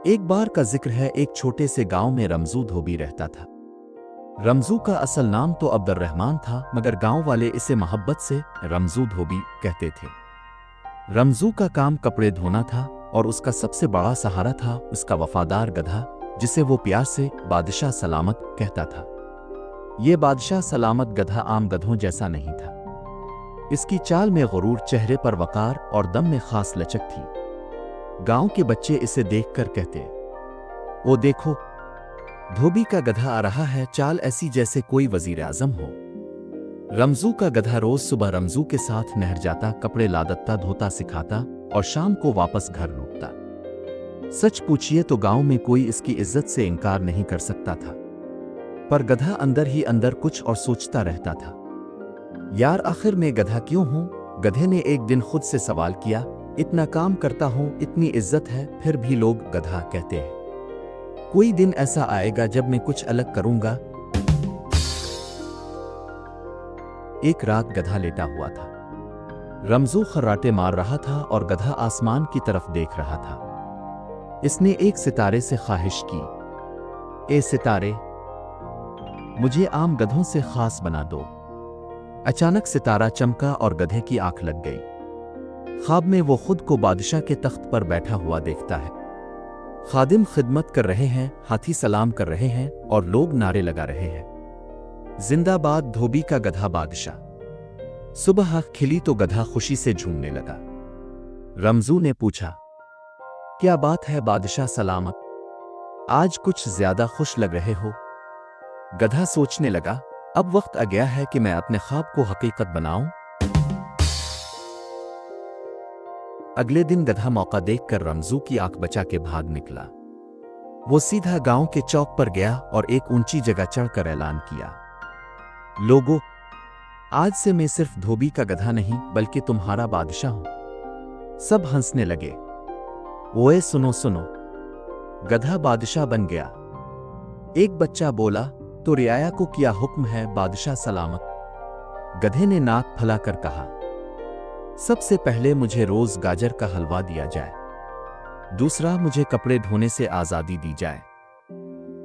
एक बार का जिक्र है, एक छोटे से गांव में रमजू धोबी रहता था। रमजू का असल नाम तो अब्दुर्रहमान था, मगर गांव वाले इसे मोहब्बत से रमजू धोबी कहते थे। रमजू का काम कपड़े धोना था और उसका सबसे बड़ा सहारा था उसका वफादार गधा, जिसे वो प्यार से बादशाह सलामत कहता था। ये बादशाह सलामत गधा आम गधों जैसा नहीं था। इसकी चाल में गुरूर, चेहरे पर वकार और दम में खास लचक थी। गांव के बच्चे इसे देखकर कहते, ओ देखो, धोबी का गधा आ रहा है, चाल ऐसी जैसे कोई वजीर आजम हो। रमजू का गधा रोज सुबह रमजू के साथ नहर जाता, कपड़े लादता, धोता सिखाता और शाम को वापस घर लौटता। सच पूछिए तो गांव में कोई इसकी इज्जत से इनकार नहीं कर सकता था। पर गधा अंदर ही अंदर कुछ और सोचता रहता था। यार, आखिर मैं गधा क्यों हूं? गधे ने एक दिन खुद से सवाल किया। इतना काम करता हूं, इतनी इज्जत है, फिर भी लोग गधा कहते हैं। कोई दिन ऐसा आएगा जब मैं कुछ अलग करूंगा। एक रात गधा लेटा हुआ था। रमजू खर्राटे मार रहा था और गधा आसमान की तरफ देख रहा था। इसने एक सितारे से ख्वाहिश की, ए सितारे, मुझे आम गधों से खास बना दो। अचानक सितारा चमका और गधे की आंख लग गई। ख्वाब में वो खुद को बादशाह के तख्त पर बैठा हुआ देखता है। खादिम खिदमत कर रहे हैं, हाथी सलाम कर रहे हैं और लोग नारे लगा रहे हैं, जिंदाबाद धोबी का गधा बादशाह। सुबह खिली तो गधा खुशी से झूमने लगा। रमजू ने पूछा, क्या बात है बादशाह सलामत, आज कुछ ज्यादा खुश लग रहे हो? गधा सोचने लगा, अब वक्त आ गया है कि मैं अपने ख्वाब को हकीकत बनाऊं। अगले दिन गधा मौका देखकर रमजू की आंख बचा के भाग निकला। वो सीधा गांव के चौक पर गया और एक ऊंची जगह चढ़कर ऐलान किया, लोगों, आज से मैं सिर्फ धोबी का गधा नहीं बल्कि तुम्हारा बादशाह हूं। सब हंसने लगे। ओए सुनो सुनो, गधा बादशाह बन गया। एक बच्चा बोला, तो रियाया को क्या हुक्म है बादशाह सलामत? गधे ने नाक फैलाकर कहा, सबसे पहले मुझे रोज गाजर का हलवा दिया जाए। दूसरा, मुझे कपड़े धोने से आजादी दी जाए।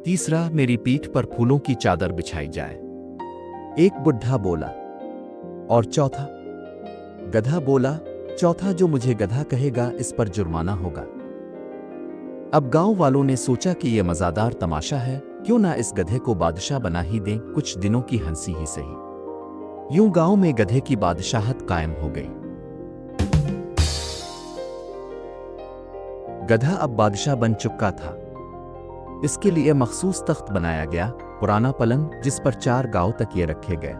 तीसरा, मेरी पीठ पर फूलों की चादर बिछाई जाए। एक बुढ़ा बोला, और चौथा? गधा बोला, चौथा जो मुझे गधा कहेगा इस पर जुर्माना होगा। अब गांव वालों ने सोचा कि यह मजादार तमाशा है, क्यों ना इस गधे को बादशाह बना ही दें, कुछ दिनों की हंसी ही सही। यूं गांव में गधे की बादशाहत कायम हो गई। गधा अब बादशाह बन चुका था। इसके लिए मखसूस तख्त बनाया गया, पुराना पलंग जिस पर 4 गांव तकिए रखे गए।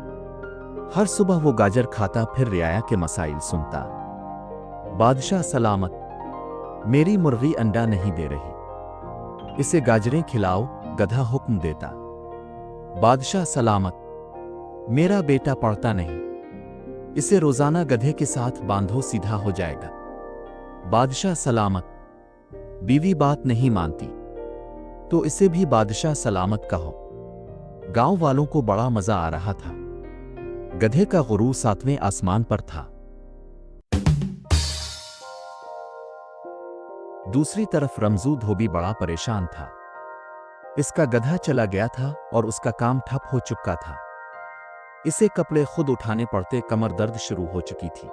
हर सुबह वो गाजर खाता, फिर रियाया के मसाइल सुनता। बादशाह सलामत, मेरी मुर्गी अंडा नहीं दे रही, इसे गाजरें खिलाओ, गधा हुक्म देता। बादशाह सलामत, मेरा बेटा पढ़ता नहीं, इसे रोजाना गधे के साथ बांधो, सीधा हो जाएगा। बादशाह सलामत, बीवी बात नहीं मानती, तो इसे भी बादशाह सलामत कहो। गांव वालों को बड़ा मजा आ रहा था। गधे का गुरूर 7वें आसमान पर था। दूसरी तरफ रमजू धोबी बड़ा परेशान था। इसका गधा चला गया था और उसका काम ठप हो चुका था। इसे कपड़े खुद उठाने पड़ते, कमर दर्द शुरू हो चुकी थी।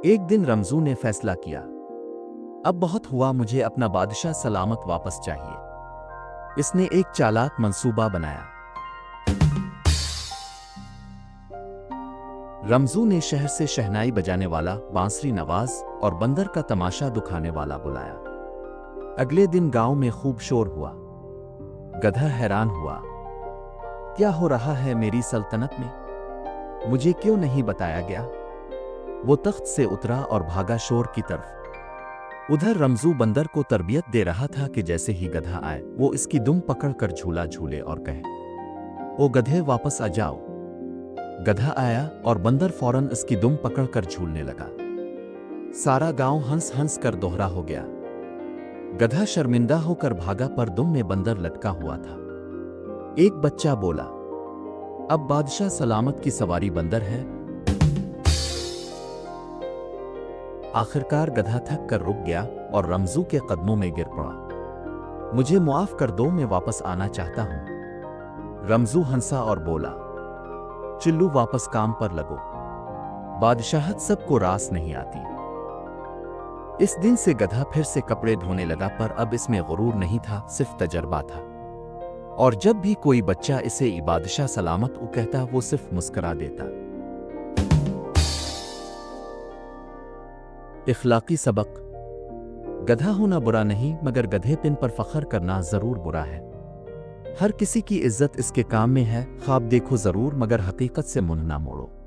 एक दिन रमजू ने फैसला किया, अब बहुत हुआ, मुझे अपना बादशाह सलामत वापस चाहिए। इसने एक चालाक मंसूबा बनाया। रमजू ने शहर से शहनाई बजाने वाला, बांसुरी नवाज और बंदर का तमाशा दिखाने वाला बुलाया। अगले दिन गांव में खूब शोर हुआ। गधा हैरान हुआ, क्या हो रहा है मेरी सल्तनत में? मुझे क्यों नहीं बताया गया? वो तख्त से उतरा और भागा शोर की तरफ। उधर रमजू बंदर को तरबियत दे रहा था कि जैसे ही गधा आए वो इसकी दुम पकड़कर झूला झूले और कहे, ओ गधे वापस आ जाओ। गधा आया और बंदर फौरन इसकी दुम पकड़कर झूलने लगा। सारा गांव हंस हंस कर दोहरा हो गया। गधा शर्मिंदा होकर भागा, पर दुम में बंदर लटका हुआ था। एक बच्चा बोला, अब बादशाह सलामत की सवारी बंदर है। आखिरकार गधा थक कर रुक गया और रमजू के कदमों में गिर पड़ा। मुझे मुआफ कर दो, मैं वापस आना चाहता हूं। रमजू हंसा और बोला, चिल्लू वापस काम पर लगो। बादशाहत सबको रास नहीं आती। इस दिन से गधा फिर से कपड़े धोने लगा, पर अब इसमें गुरूर नहीं था, सिर्फ तजर्बा था। और जब भी कोई बच्चा इसे ई बादशाह सलामत कहता, वो सिर्फ मुस्करा देता। इखलाकी सबक। गधा होना बुरा नहीं, मगर गधेपन पर फख्र करना जरूर बुरा है। हर किसी की इज्जत इसके काम में है। ख्वाब देखो जरूर, मगर हकीकत से मुंह ना मोड़ो।